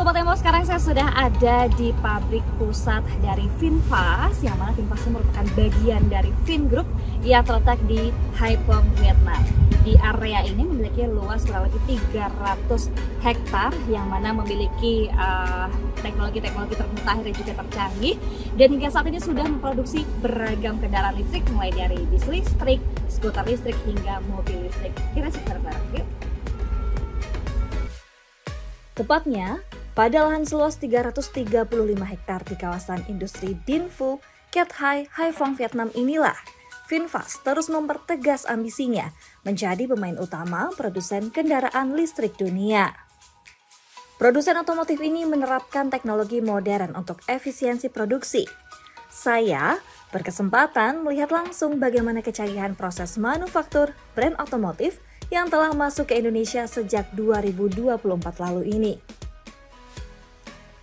Sobat Emo, sekarang saya sudah ada di pabrik pusat dari VinFast, yang mana VinFast merupakan bagian dari Vingroup yang terletak di Haiphong, Vietnam. Di area ini memiliki luas kurang lebih 300 hektar, yang mana memiliki teknologi-teknologi termutakhir dan juga tercanggih. Dan hingga saat ini sudah memproduksi beragam kendaraan listrik, mulai dari bis listrik, skuter listrik, hingga mobil listrik. Kita cek bareng-bareng yuk. Tepatnya, pada lahan seluas 335 hektar di kawasan industri Dinh Phu, Cat Hai, Haiphong, Vietnam inilah, VinFast terus mempertegas ambisinya menjadi pemain utama produsen kendaraan listrik dunia. Produsen otomotif ini menerapkan teknologi modern untuk efisiensi produksi. Saya berkesempatan melihat langsung bagaimana kecanggihan proses manufaktur brand otomotif yang telah masuk ke Indonesia sejak 2024 lalu ini.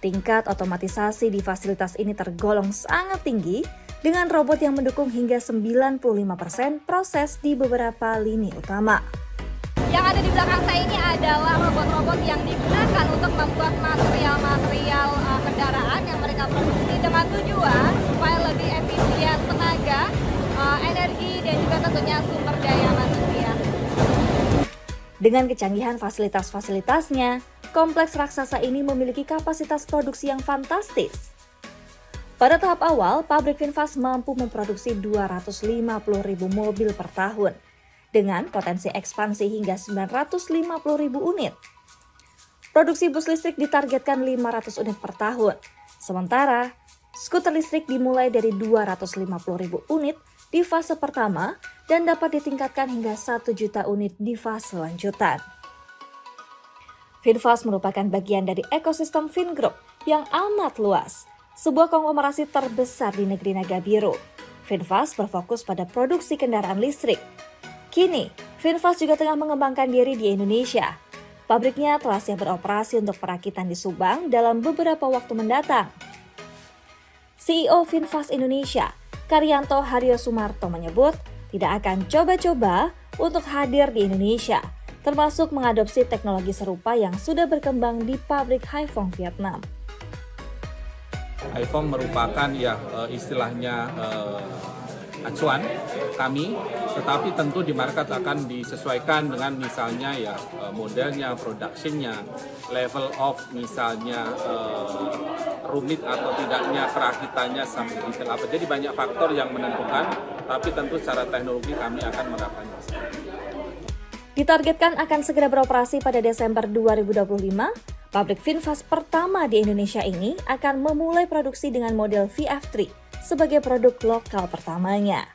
Tingkat otomatisasi di fasilitas ini tergolong sangat tinggi dengan robot yang mendukung hingga 95% proses di beberapa lini utama. Yang ada di belakang saya ini adalah robot-robot yang digunakan untuk membuat material-material kendaraan yang mereka produksi dengan tujuan supaya lebih efisien tenaga, energi, dan juga tentunya sumber daya manusia. Dengan kecanggihan fasilitas-fasilitasnya, kompleks raksasa ini memiliki kapasitas produksi yang fantastis. Pada tahap awal, pabrik VinFast mampu memproduksi 250.000 mobil per tahun, dengan potensi ekspansi hingga 950.000 unit. Produksi bus listrik ditargetkan 500 unit per tahun, sementara skuter listrik dimulai dari 250.000 unit di fase pertama dan dapat ditingkatkan hingga 1 juta unit di fase lanjutan. VinFast merupakan bagian dari ekosistem Vingroup yang amat luas, sebuah konglomerasi terbesar di negeri Naga Biru. VinFast berfokus pada produksi kendaraan listrik. Kini, VinFast juga tengah mengembangkan diri di Indonesia. Pabriknya telah siap beroperasi untuk perakitan di Subang dalam beberapa waktu mendatang. CEO VinFast Indonesia, Karyanto Haryo Sumarto menyebut tidak akan coba-coba untuk hadir di Indonesia, termasuk mengadopsi teknologi serupa yang sudah berkembang di pabrik Haiphong, Vietnam. Haiphong merupakan istilahnya acuan kami, tetapi tentu di market akan disesuaikan dengan misalnya modelnya, productionnya, level of misalnya rumit atau tidaknya perakitannya sampai detail apa. Jadi banyak faktor yang menentukan, tapi tentu secara teknologi kami akan menerapkannya. Ditargetkan akan segera beroperasi pada Desember 2025, pabrik VinFast pertama di Indonesia ini akan memulai produksi dengan model VF3 sebagai produk lokal pertamanya.